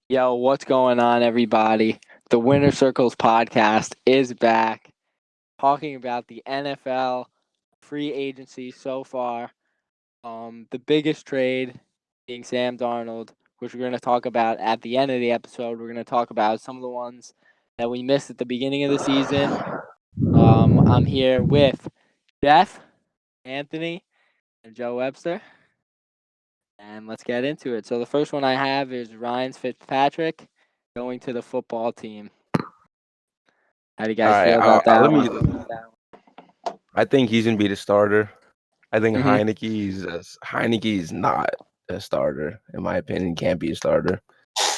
Yo, what's going on, everybody? The Winner Circles podcast is back, talking about the NFL free agency so far. The biggest trade being Sam Darnold, which we're going to talk about at the end of the episode. We're going to talk about some of the ones that we missed at the beginning of the season. I'm here with Jeff, Anthony, and Joe Webster, and let's get into it. So the first one I have is Ryan Fitzpatrick going to the football team. How do you All guys right, feel about that let one? me. I think he's gonna be the starter. I think Mhm. Heineke's not a starter in my opinion. Can't be a starter.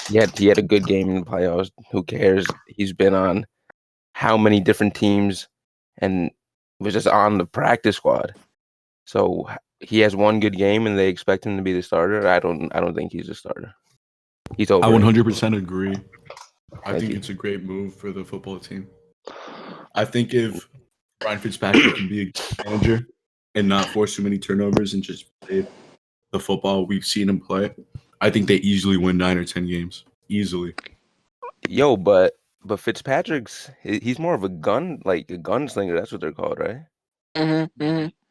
He had a good game in the playoffs. Who cares? He's been on how many different teams, and was just on the practice squad. So he has one good game, and they expect him to be the starter. I don't think he's a starter. He's I overrated. 100% agree. I Thank think you. it's a great move for the football team. I think if Ryan Fitzpatrick can be a good manager and not force too many turnovers and just play the football we've seen him play, I think they easily win 9 or 10 games. Easily. Yo, but he's more of a gunslinger. That's what they're called, right?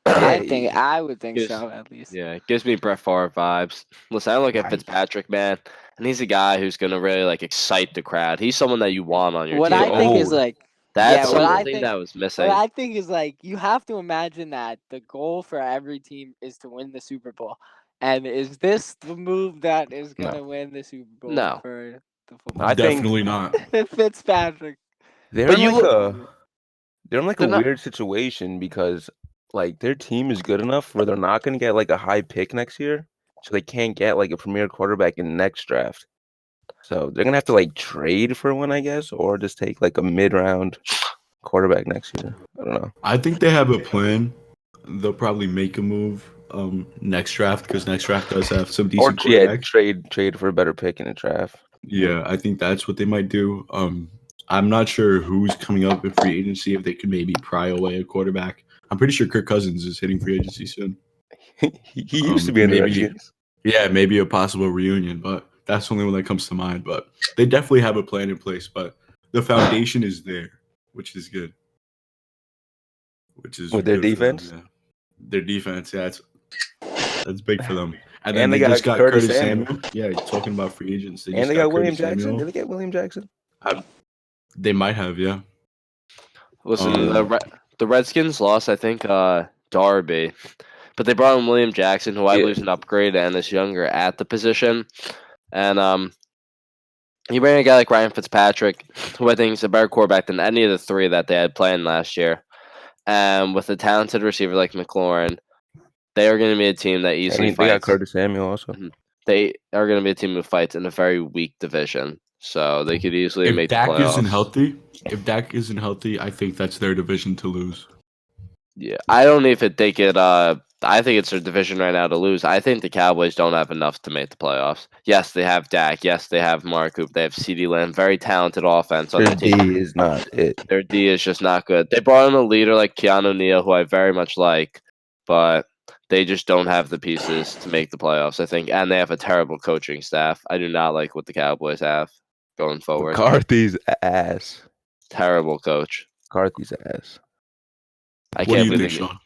I would think Gives, so, at least. yeah, it gives me Brett Favre vibes. Listen, I look at Right. Fitzpatrick, man, and he's a guy who's gonna really excite the crowd. He's someone that you want on your What team. I think is That's what I something think, that was what missing. I think is you have to imagine that the goal for every team is to win the Super Bowl. And is this the move that is No. gonna win the Super Bowl No. for the football? I think Definitely not. Fitzpatrick. they're But in you like look, a they're in like a they're not. weird situation because like their team is good enough where they're not going to get like a high pick next year, so they can't get like a premier quarterback in the next draft. So they're gonna have to like trade for one, I guess, or just take like a mid-round quarterback next year. I don't know. I think they have a plan. They'll probably make a move next draft because next draft does have some Or decent quarterbacks. trade for a better pick in the draft. Yeah, I think that's what they might do. I'm not sure who's coming up in free agency if they could maybe pry away a quarterback. I'm pretty sure Kirk Cousins is hitting free agency soon. he used to be in the Maybe, Redskins. yeah, maybe a possible reunion, but that's the only one that comes to mind. But they definitely have a plan in place, but the foundation is there, which is good. Which is With their good for them, defense? yeah. Their defense, yeah, that's big for them. And then And they they got just got Curtis Curtis Samuel. Samuel. Yeah, talking about free agents. They And just they got William Curtis Jackson. Samuel. Did they get William Jackson? They might have, yeah. Listen, the Redskins lost, I think, Darby, but they brought in William Jackson, who I believe is an upgrade and is younger at the position, and you bring a guy like Ryan Fitzpatrick, who I think is a better quarterback than any of the three that they had playing last year, and with a talented receiver like McLaurin, they are going to be a team that easily And they got fights. Curtis Samuel also. They are going to be a team who fights in a very weak division, so they could easily If make the Dak playoffs. isn't healthy, I think that's their division to lose. Yeah, I don't know if they could. I think it's their division right now to lose. I think the Cowboys don't have enough to make the playoffs. Yes, they have Dak. Yes, they have Mark Hoop. They have CeeDee Lamb. Very talented offense on Their their team. D is not it. Their D is just not good. They brought in a leader like Keanu Neal, who I very much like, but they just don't have the pieces to make the playoffs, I think. And they have a terrible coaching staff. I do not like what the Cowboys have going forward. McCarthy's ass. Terrible coach. McCarthy's ass. I What do can't you believe think, Sean?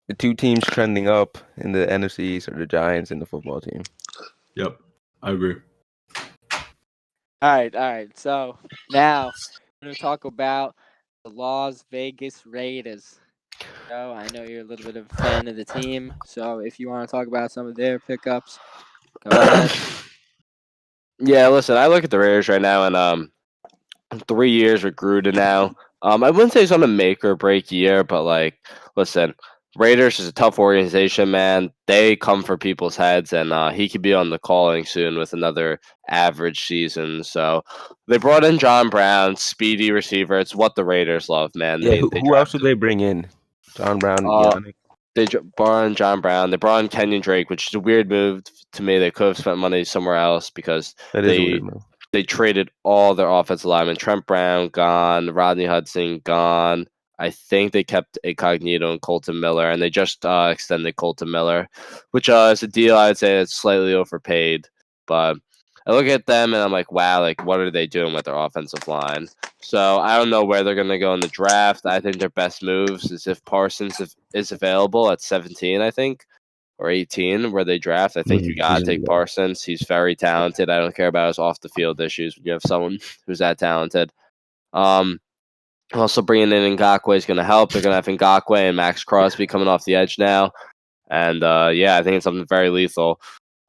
The two teams trending up in the NFC East are the Giants and the football team. Yep, I agree. All right. So now we're gonna talk about the Las Vegas Raiders. So I know you're a little bit of a fan of the team. So if you want to talk about some of their pickups, go ahead. Yeah, listen, I look at the Raiders right now, and 3 years with Gruden now. I wouldn't say it's on a make or break year, but listen, Raiders is a tough organization, man. They come for people's heads, and he could be on the calling soon with another average season. So they brought in John Brown, speedy receiver. It's what the Raiders love, man. Yeah, who else did they bring in? John Brown, Yannick. They brought in John Brown. They brought in Kenyon Drake, which is a weird move to me. They could have spent money somewhere else because That is a weird move. they traded all their offensive linemen. Trent Brown gone, Rodney Hudson gone. I think they kept Incognito and Colton Miller, and they just extended Colton Miller, which is a deal I'd say it's slightly overpaid. But I look at them and I'm like, wow, like what are they doing with their offensive line? So I don't know where they're going to go in the draft. I think their best moves is if Parsons is available at 17, I think, or 18, where they draft. I think you got to take Parsons. He's very talented. I don't care about his off the field issues. When you have someone who's that talented. Also bringing in Ngakoue is going to help. They're going to have Ngakoue and Max Crosby coming off the edge now. And yeah, I think it's something very lethal.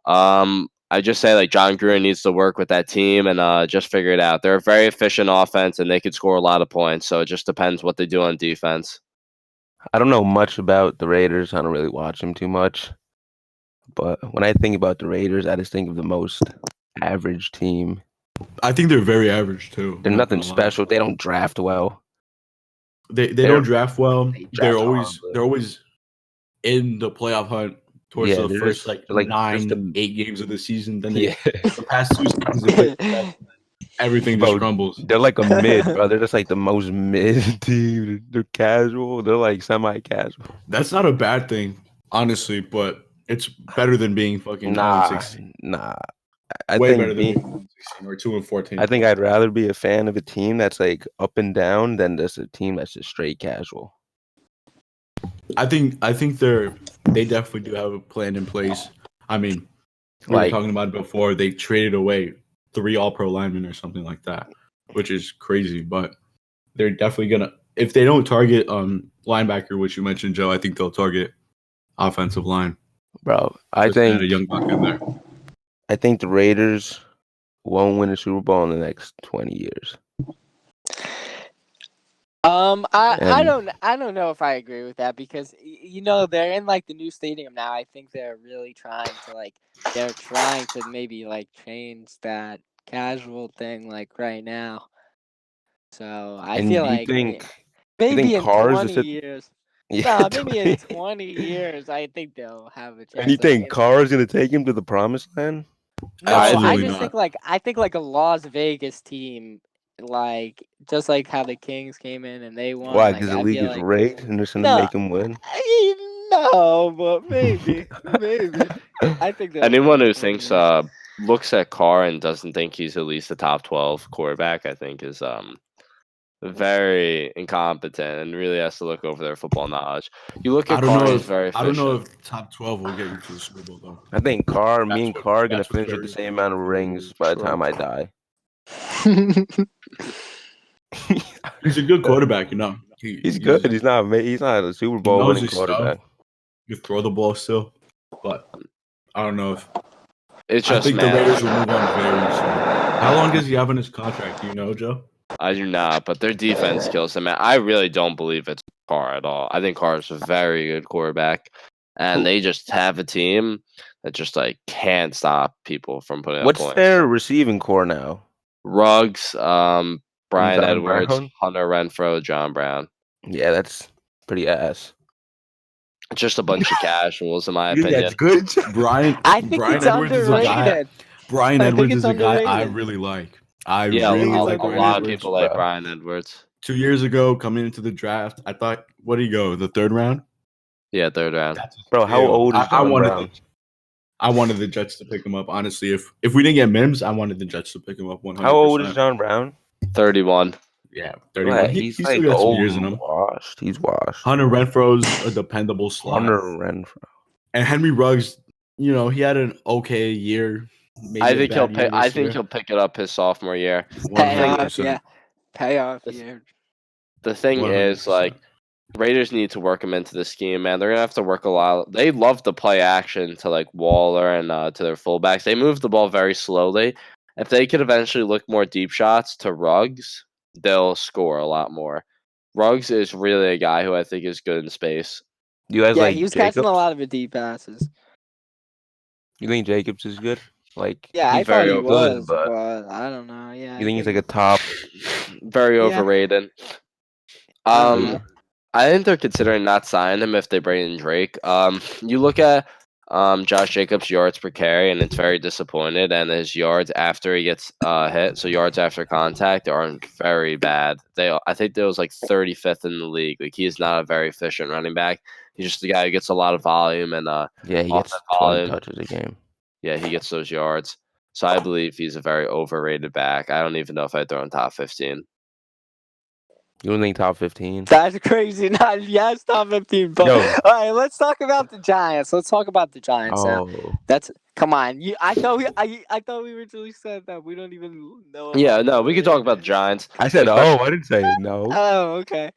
I just say like John Gruden needs to work with that team and just figure it out. They're a very efficient offense and they could score a lot of points. So it just depends what they do on defense. I don't know much about the Raiders. I don't really watch them too much. But when I think about the Raiders, I just think of the most average team. I think they're very average too. They're nothing special. They don't draft well. They don't draft well. They're horribly. always in the playoff hunt towards the first like 8 games of the season. Then the past 2 seasons, everything just crumbles. They're like a mid, bro. They're just like the most mid team. They're casual. They're like semi-casual. That's not a bad thing, honestly, but it's better than being fucking 2-16. Nah. Way better than being 2-16 or 2-14. I think I'd rather be a fan of a team that's like up and down than just a team that's just straight casual. I think they definitely do have a plan in place. I mean, we were talking about it before. They traded away 3 All-Pro linemen or something like that, which is crazy. But they're definitely gonna, if they don't target linebacker, which you mentioned, Joe, I think they'll target offensive line. Bro, I think a young buck in there. I think the Raiders won't win a Super Bowl in the next 20 years. I don't know if I agree with that because they're in like the new stadium now. I think they're really trying to maybe like change that casual thing like right now. So I feel like maybe in 20 years. Yeah, maybe in 20 years I think they'll have a chance. And you think Carr's gonna take him to the promised land? No, Absolutely I think like a Las Vegas team, like just like how the Kings came in and they won. Why? Because the league is rigged and they're gonna make them win. No, but maybe. I think anyone who thinks looks at Carr and doesn't think he's at least a top 12 quarterback, I think is very incompetent and really has to look over their football knowledge. You look at Carr, he's very efficient. I don't know if top 12 will get you to the Super Bowl though. I think me and Carr are gonna finish with the same amount of rings by the time I die. He's a good quarterback, He's good. He's not a Super Bowl winning quarterback. You throw the ball still, but I don't know if it's just. I think the Raiders will move on very soon. How long does he have in his contract? Do you know, Joe? I do not, but their defense kills him. I really don't believe it's Carr at all. I think Carr is a very good quarterback, and they just have a team that just like can't stop people from putting up points. What's their receiving core now? Ruggs, Brian Edwards, Brown? Hunter Renfrow, John Brown. Yeah, that's pretty ass. Just a bunch of casuals, in my opinion. That's good. I think it's underrated. Brian Edwards is a guy I really like. A lot of people like Brian Edwards. 2 years ago, coming into the draft, I thought, what did he go? The 3rd round? Yeah, 3rd round. Bro, how old is John Brown? I wanted the Jets to pick him up. Honestly, if we didn't get Mims, I wanted the Jets to pick him up 100%. How old is John Brown? 31. Yeah, 31. Right, he's like still got old. some years in him. He's washed. Hunter Renfro's a dependable slot. Hunter Renfrow. And Henry Ruggs, he had an okay year. I think he'll pick it up his sophomore year. Payoff year. The thing 100%. Is, like, Raiders need to work him into the scheme, man. They're gonna have to work a lot. They love to play action to like Waller and to their fullbacks. They move the ball very slowly. If they could eventually look more deep shots to Ruggs, they'll score a lot more. Ruggs is really a guy who I think is good in space. He was catching a lot of deep passes. You think Jacobs is good? Like, I thought he was, but I don't know. Yeah, you think he's like a top? Very overrated. I think they're considering not signing him if they bring in Drake. You look at Josh Jacobs' yards per carry, and it's very disappointed. And his yards after he gets hit, so yards after contact, aren't very bad. I think they was like 35th in the league. Like, he's not a very efficient running back. He's just a guy who gets a lot of volume and he gets 20 touches a game. Yeah, he gets those yards. So I believe he's a very overrated back. I don't even know if I'd throw him top 15. You don't think top 15? That's crazy. Not yes, top 15. But Yo. all right, let's talk about the Giants. Let's talk about the Giants now. Oh, Come on. I thought we originally said that we don't even know. Yeah, about no, we could talk about the Giants. I said Especially- I didn't say no. Oh, okay.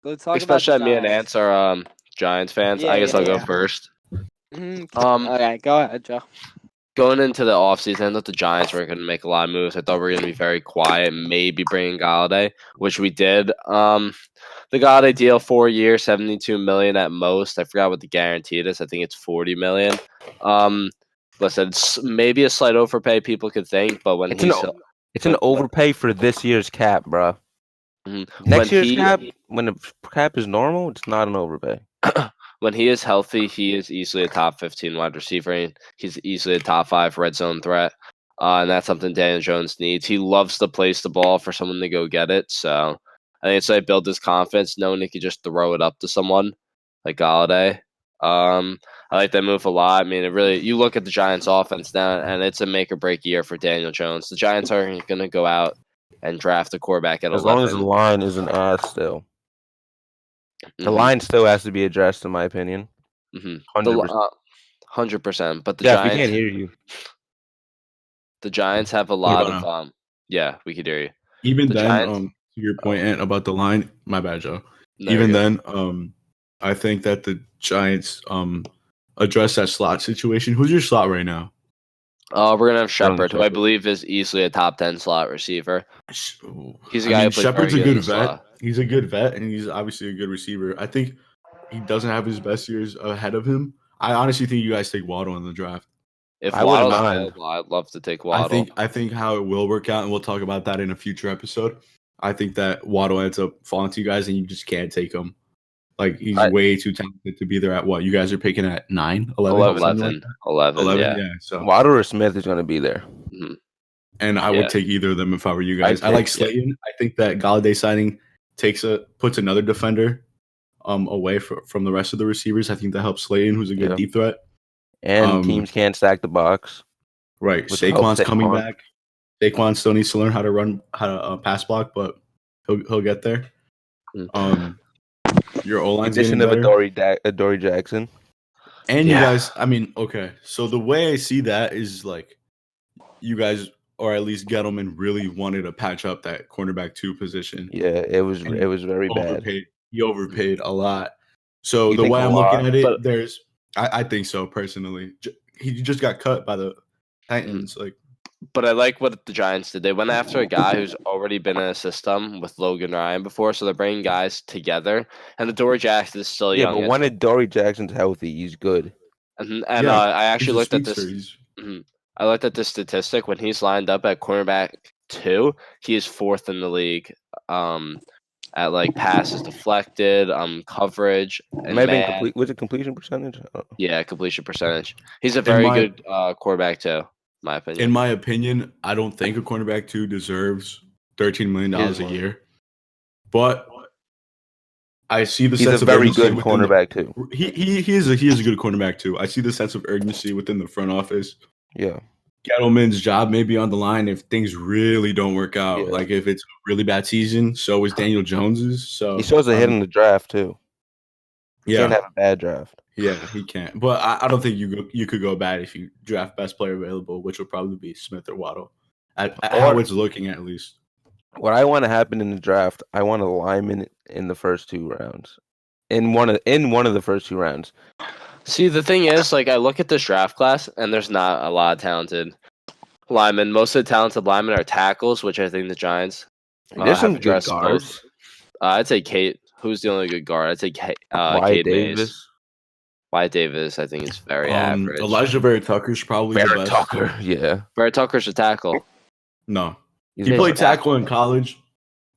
Let's talk Especially about the me and Giants. Ants are Giants fans. I guess I'll go first. All right, go ahead, Joe. Going into the offseason, I thought the Giants were going to make a lot of moves. I thought we were going to be very quiet, maybe bringing Golladay, which we did. The Golladay deal, 4 years, $72 million at most. I forgot what the guaranteed is. I think it's $40 million. Listen, it's maybe a slight overpay people could think, but when it's an overpay for this year's cap, bro. Mhm. Next year's cap, when the cap is normal, it's not an overpay. When he is healthy, he is easily a top 15 wide receiver. And he's easily a top 5 red zone threat. And that's something Daniel Jones needs. He loves to place the ball for someone to go get it. So I think it's like build his confidence, knowing he could just throw it up to someone like Golladay. I like that move a lot. I mean, you look at the Giants' offense now, and it's a make or break year for Daniel Jones. The Giants aren't going to go out and draft a quarterback at 11. As long as the line is an ass still. The line still has to be addressed, in my opinion. 100%. 100%. But the Jeff, Giants, we can't hear you. The Giants have a lot of yeah, we could hear you. Even The then, Giants- to your point, Ant, about the line, my bad, Joe. No, Even you're good. then, I think that the Giants address that slot situation. Who's your slot right now? We're gonna have Shepard, who I Shepard. believe is easily a top 10 slot receiver. He's a guy who plays Shepard's very a good in good the vet. slot. He's a good vet, and he's obviously a good receiver. I think he doesn't have his best years ahead of him. I honestly think you guys take Waddle in the draft. If I wouldn't Waddle's mind. available, I'd love to take Waddle. I think how it will work out, and we'll talk about that in a future episode. I think that Waddle ends up falling to you guys, and you just can't take him. Like, he's way too talented to be there at what? You guys are picking at 9, 11? 11, yeah. So Waddle or Smith is going to be there. And I would take either of them if I were you guys. I like Slayton. I think that Golladay signing puts another defender away from the rest of the receivers. I think that helps Slayton, who's a good deep threat. And teams can't stack the box. Right. Saquon's coming back. Saquon still needs to learn how to pass block, but he'll get there. Your O-line's getting better. Adoree Jackson. And you guys, I mean, okay. So the way I see that is like you guys, or at least Gettleman, really wanted to patch up that cornerback 2 position. Yeah, it was very bad. He overpaid a lot. So the way I'm looking at it, I think so personally. He just got cut by the Titans. But I like what the Giants did. They went after a guy who's already been in a system with Logan Ryan before, so they're bringing guys together. And Adoree Jackson is still young. Yeah, but when Adoree Jackson's healthy, he's good. I actually looked at this. I looked at this statistic. When he's lined up at cornerback 2, he is 4th in the league at like passes deflected, coverage, and was it completion percentage? Oh. Yeah, completion percentage. He's a very good quarterback too. In my opinion, I don't think a cornerback 2 deserves $13 million a year. But I see the sense of urgency. He's a very good cornerback too. He is a good cornerback too. I see the sense of urgency within the front office. Yeah. Gettleman's job may be on the line if things really don't work out. Yeah. Like if it's a really bad season, so is Daniel Jones's. So he shows a hit in the draft too. He can't have a bad draft. Yeah, he can't. But I don't think you could go bad if you draft best player available, which will probably be Smith or Waddle. At how it's looking, at least. What I want to happen in the draft, I want a lineman in the first 2 rounds. In one of the first 2 rounds. See, the thing is, like, I look at this draft class, and there's not a lot of talented linemen. Most of the talented linemen are tackles, which I think the Giants there's some good guards. I'd say Kate. Who's the only good guard? I'd say Kate Davis. Mays. Wyatt Davis, I think, is very average. Elijah Vera Tucker's probably the best. Tucker, yeah. Vera Tucker's a tackle. No. He played tackle in college.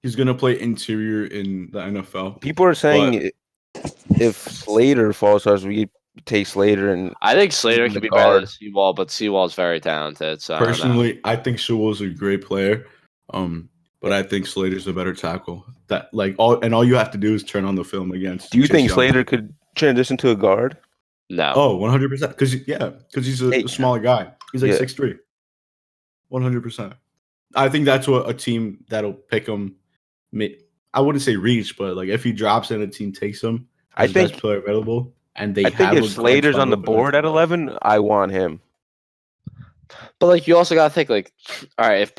He's going to play interior in the NFL. People are saying if Slater falls to us, we take Slater. And I think Slater could be better than Sewell, but Sewell's very talented. So personally, I think Sewell's a great player. But I think Slater's a better tackle. All you have to do is turn on the film against. Do you think Slater could transition to a guard? No. Oh, 100%. Because he's a smaller guy. He's like 6'3". 100%. I think that's what a team that'll pick him. I wouldn't say reach, but like if he drops and a team takes him as the best player available, and they I think have if Slater's on the board at 11, I want him. But like you also gotta think like, all right,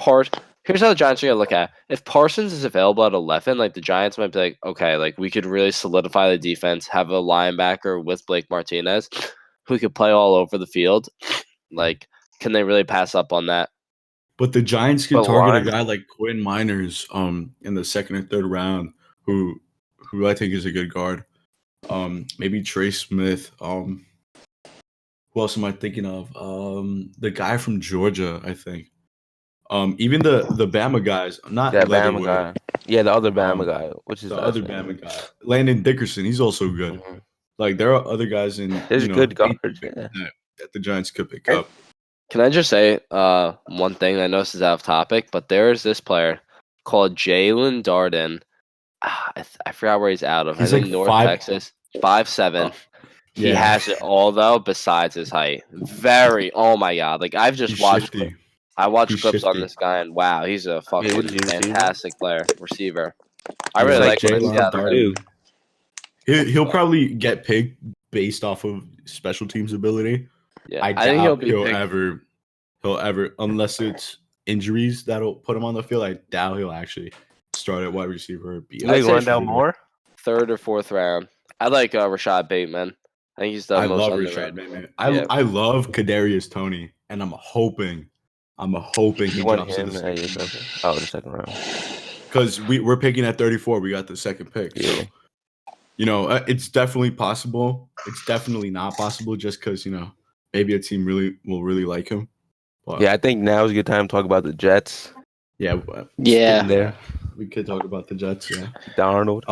here's how the Giants are gonna look at it. If Parsons is available at 11, like the Giants might be like, okay, like we could really solidify the defense, have a linebacker with Blake Martinez who could play all over the field. Like, can they really pass up on that? But the Giants could target a guy like Quinn Miners in the second or third round, who I think is a good guard. Maybe Trey Smith. Who else am I thinking of? The guy from Georgia, I think. Even the Bama guys, not that Leatherwood. Bama guy. Yeah, the other Bama guy, which is the other Bama guy, Landon Dickerson. He's also good. Mm-hmm. Like there are other guys in There's good guards that the Giants could pick up. Can I just say one thing? I know this is out of topic, but there is this player called Jalen Darden. I forgot where he's out of. He's I think like North Texas, 5'7". He has it all though, besides his height. Oh my god! Like I've just watched. I watched clips on this guy, and wow, he's a fucking fantastic receiver. I really like Jalen Darden. He'll probably get picked based off of special teams ability. Yeah, I doubt he'll ever, unless it's injuries that'll put him on the field. I doubt he'll actually start at wide receiver. Like Rondell Moore, 3rd or 4th round. I like Rashad Bateman. I think he's the most underrated. Rashad Bateman. I love Kadarius Toney, and I'm hoping he drops in the second round. Because we're picking at 34. We got the second pick. Yeah. So, it's definitely possible. It's definitely not possible just because, maybe a team will really like him. But, yeah, I think now is a good time to talk about the Jets. Yeah. There. We could talk about the Jets, yeah. Darnold.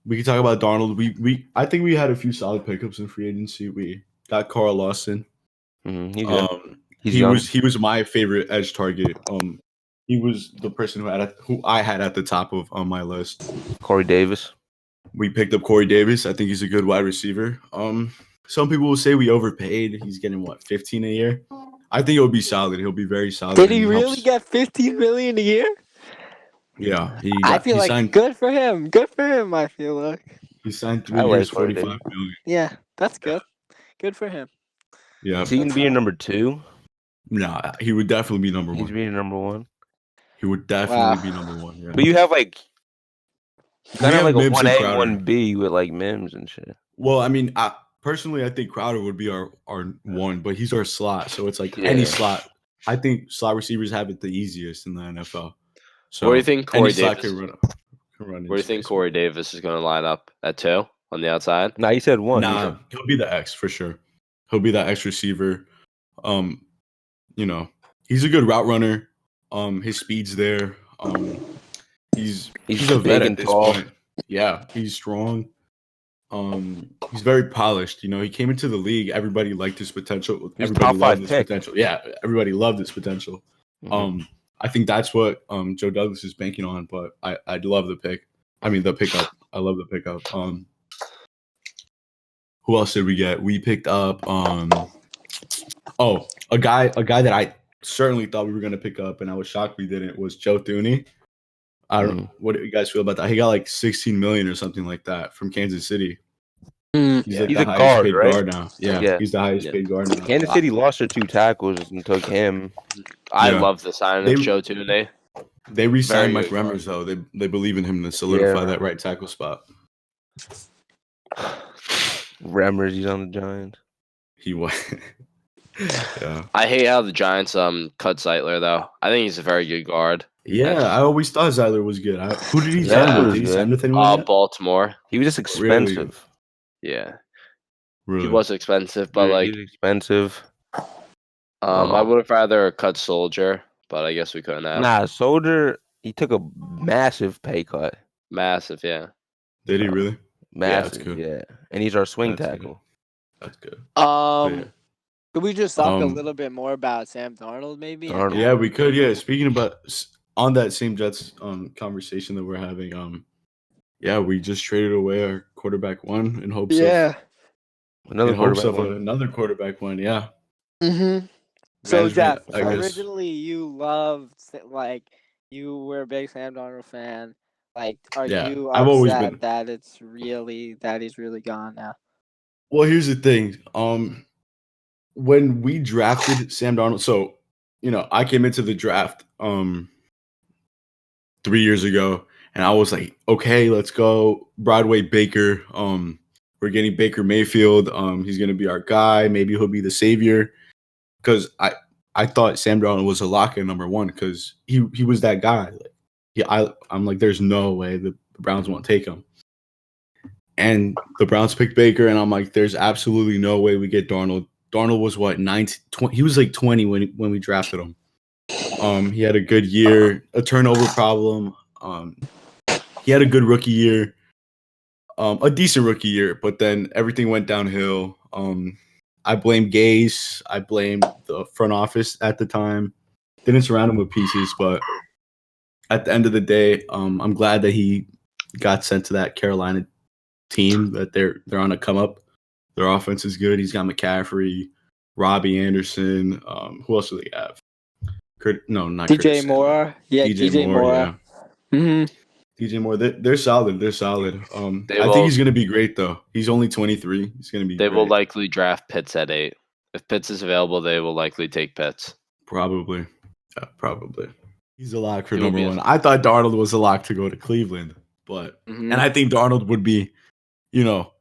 We could talk about Darnold. I think we had a few solid pickups in free agency. We got Carl Lawson. Mm-hmm. He was my favorite edge target. He was the person who I had at the top of on my list. Corey Davis. We picked up Corey Davis. I think he's a good wide receiver. Some people will say we overpaid. He's getting 15 a year. I think it'll be solid. He'll be very solid. Did he really get $15 million a year? Yeah, I feel like good for him. Good for him. I feel like he signed 3 years, $45 million. Yeah, that's good. Good for him. Yeah, is he gonna be your number 2? No, he would definitely be number 1. He's being number 1. He would definitely be number 1. Yeah. But you have like kind of like a Mims 1A, 1B with like Mims and shit. Well, I mean, personally, I think Crowder would be our 1, but he's our slot, so it's like any slot. I think slot receivers have it the easiest in the NFL. So where do you think Corey Davis? Where do you think Corey Davis is going to line up at 2 on the outside? Nah, he said 1. Nah, he'll be the X for sure. He'll be that X receiver. He's a good route runner. His speed's there. He's a vet at this point. Yeah, he's strong. He's very polished. He came into the league. Everybody liked his potential. Everybody loved his potential. Yeah, everybody loved his potential. Mm-hmm. I think that's what Joe Douglas is banking on. But I'd love the pick. I mean, the pickup. I love the pickup. Who else did we get? We picked up a guy that I certainly thought we were gonna pick up, and I was shocked we didn't. Was Joe Thuney. I don't know. What do you guys feel about that? He got like $16 million or something like that from Kansas City. He's like the highest paid guard now. Yeah, he's the highest paid guard now. Kansas City lost their 2 tackles and took him. I love the signing of Joe Thuney. They re-signed Mike Remmers though. They believe in him to solidify that right tackle spot. Remmers, he's on the Giants. He was. Yeah. I hate how the Giants cut Zeitler though. I think he's a very good guard. Yeah, I always thought Zeitler was good. Who did he sign with? Did he sign with anyone? Baltimore. He was just expensive. Really? Yeah. Really? He was expensive, but he was expensive. I would have rather cut Soldier, but I guess we couldn't have. Nah, Soldier, he took a massive pay cut. Massive, yeah. Did he really? Massive, yeah. And he's our swing tackle. That's good. Could we just talk a little bit more about Sam Darnold, maybe? Yeah, we could. Yeah, speaking about on that same Jets conversation that we're having, we just traded away our quarterback 1 in hopes of another quarterback 1. Yeah. Mm-hmm. So management, Jeff, I guess. originally you loved you were a big Sam Darnold fan. Are Yeah, you I've always upset been. that he's really gone now? Well, here's the thing. When we drafted Sam Darnold, so I came into the draft 3 years ago, and I was like, okay, let's go Broadway Baker. We're getting Baker Mayfield. He's gonna be our guy. Maybe he'll be the savior. Because I thought Sam Darnold was a lock at number one because he was that guy. I'm like, there's no way the Browns won't take him. And the Browns picked Baker, and I'm like, there's absolutely no way we get Darnold. Darnold was what, 19, 20, he was like 20 when we drafted him. He had a good year, a turnover problem. He had a good rookie year, a decent rookie year, but then everything went downhill. I blame Gase. I blame the front office at the time. Didn't surround him with pieces, but at the end of the day, I'm glad that he got sent to that Carolina team. That they're on a come up. Their offense is good. He's got McCaffrey, Robbie Anderson. Who else do they have? Not DJ Curtis Moore. Yeah, DJ Moore. Yeah. Mm-hmm. DJ Moore. They're solid. They're solid. I think he's gonna be great though. He's only 23. He's gonna be. They great. will likely draft Pitts at 8. If Pitts is available, they will likely take Pitts. Probably. Yeah, probably. He's a lock for He will number be one. I thought Darnold was a lock to go to Cleveland, but and I think Darnold would be,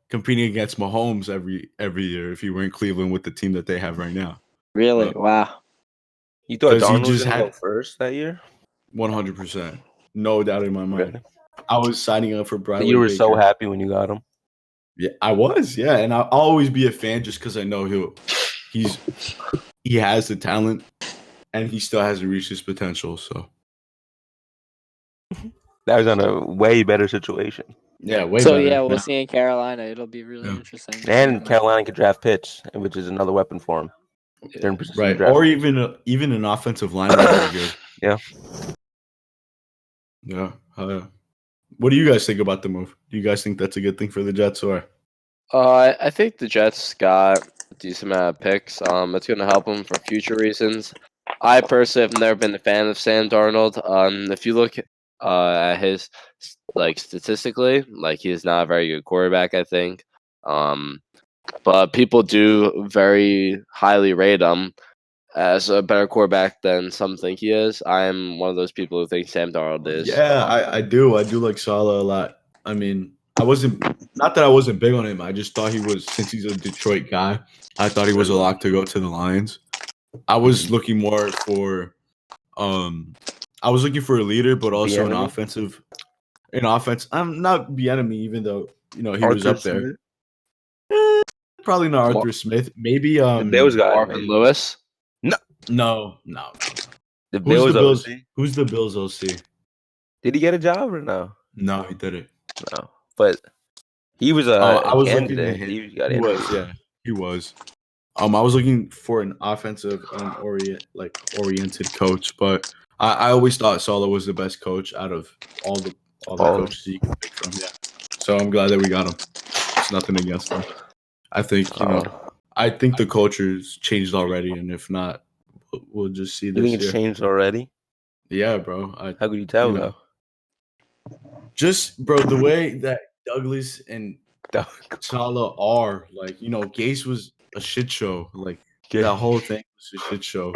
competing against Mahomes every year if he were in Cleveland with the team that they have right now. Really? Wow. You thought 'Cause he Darnold was just going to had- go first that year? 100%. No doubt in my mind. Really? I was signing up for Broadway You were so Baker. happy when you got him. Yeah, I was. Yeah, and I'll always be a fan just because I know he has the talent, and he still hasn't reached his potential. So That was on a way better situation. yeah, way So better. yeah, we'll see in Carolina. It'll be really interesting. And Carolina could draft Pitts, which is another weapon for him. They're in position to Right, draft or Pitts. even an offensive lineman would be good. Yeah. Yeah. What do you guys think about the move? Do you guys think that's a good thing for the Jets or? I think the Jets got a decent amount of picks. It's going to help them for future reasons. I personally have never been a fan of Sam Darnold. If you look at his statistically, he is not a very good quarterback, I think. But people do very highly rate him as a better quarterback than some think he is. I am one of those people who think Sam Darnold is. Yeah, I do. I do like Saleh a lot. I mean, I wasn't big on him. I just thought he was, since he's a Detroit guy, I thought he was a lock to go to the Lions. I was looking more for I was looking for a leader, but also an offense. I'm not the enemy, even though he was up there. Probably not Arthur Smith. Maybe the Bills guy. Marvin Lewis. No. The Bills. Who's the Bills OC? Did he get a job or no? No, he didn't. No, but he was I was candidate. looking at him. He got He in. was, yeah, he was. I was looking for an offensive oriented coach, but I always thought Saleh was the best coach out of all the coaches you can pick from. Yeah, so I'm glad that we got him. It's nothing against him. I think I think the culture's changed already, and if not, we'll just see this. You think it's changed already? Yeah, bro. How could you tell though? Just, bro, the way that Douglas and Saleh are, Gase was a shit show. That whole thing was a shit show.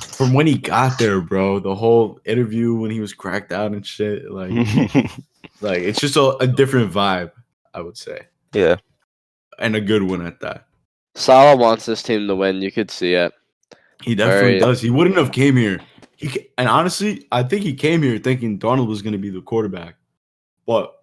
From when he got there, bro, the whole interview when he was cracked out and shit, it's just a different vibe, I would say. Yeah. And a good one at that. Saleh wants this team to win. You could see it. He definitely does. He wouldn't have came here. And honestly, I think he came here thinking Darnold was going to be the quarterback. But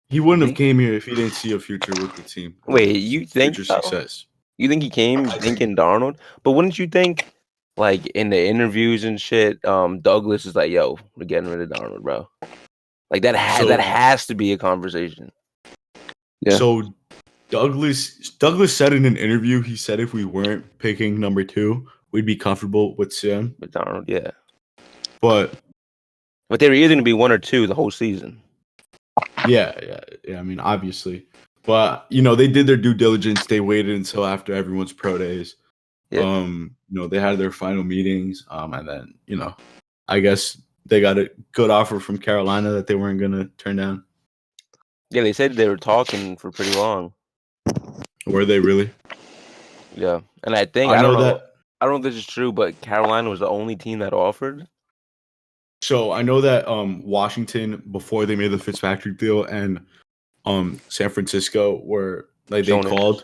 he wouldn't have came here if he didn't see a future with the team. Wait, you think future success? You think he came thinking Darnold? But wouldn't you think, in the interviews and shit, Douglas is like, "Yo, we're getting rid of Darnold, bro." That has to be a conversation. Yeah. So Douglas said in an interview, he said if we weren't picking number 2, we'd be comfortable with Sam. With Darnold, yeah. But they were either going to be 1 or 2 the whole season. Yeah. I mean, obviously. But, they did their due diligence. They waited until after everyone's pro days. Yeah. They had their final meetings, and then I guess they got a good offer from Carolina that they weren't gonna turn down. Yeah, they said they were talking for pretty long. Were they really? Yeah, and I think I I don't know know. that. I don't know if this is true, but Carolina was the only team that offered. So I know that Washington, before they made the Fitzpatrick deal, and San Francisco were like they Showing called.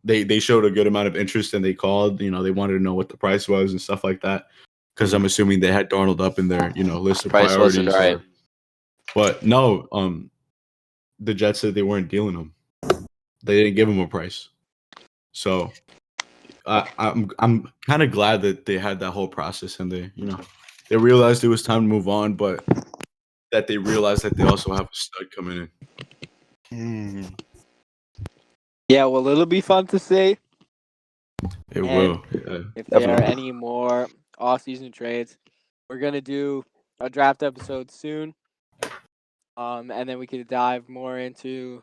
interest. They showed a good amount of interest, and they called. They wanted to know what the price was and stuff like that. Because I'm assuming they had Darnold up in their list of Price wasn't priorities. right. But no, the Jets said they weren't dealing him. They didn't give him a price. So I'm kind of glad that they had that whole process, and they realized it was time to move on, but that they realized that they also have a stud coming in. Yeah, well, it'll be fun to see It And will. Yeah. if there are Definitely. any more off-season trades. We're gonna do a draft episode soon, and then we could dive more into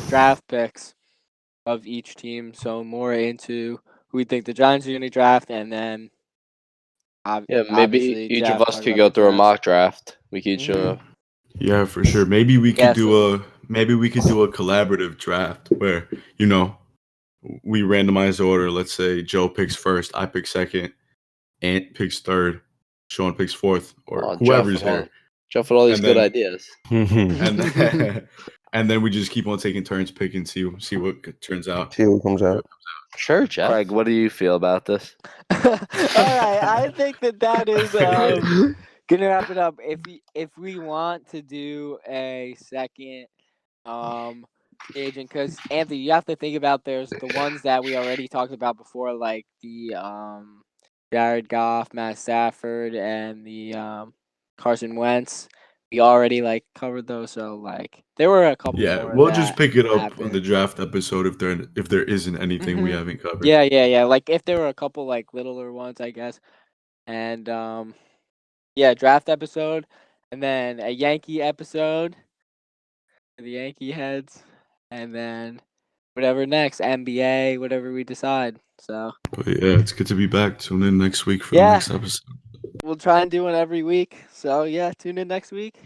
draft picks of each team. So more into who we think the Giants are gonna draft, and then Yeah, maybe obviously each Jeff of us talk could about go the through a Jets. mock draft. We could each. Mhm. Yeah, for sure. Maybe we could Yeah, do so- a collaborative draft where we randomize order. Let's say Joe picks first, I pick second, Ant picks third, Sean picks fourth, or Oh, whoever's here. Jeff with all these And good then- ideas. And then, and then we just keep on taking turns picking, see what turns out. See what comes out. Sure, Jeff. Craig, what do you feel about this? All right, I think that is gonna wrap it up. If we want to do a second agent, because Anthony, you have to think about there's the ones that we already talked about before, like the Jared Goff, Matt Stafford, and the Carson Wentz. We already covered those, so there were a couple Yeah, more. we'll that just pick it up on the happened. draft episode if there isn't anything we Mhm. haven't covered. Yeah. Like if there were a couple littler ones, I guess. And draft episode, and then a Yankee episode, for the Yankee heads, and then whatever next, NBA, whatever we decide. So But yeah, it's good to be back. Tune in next week for the Yeah. next episode. we'll try and do one every week. So yeah, tune in next week.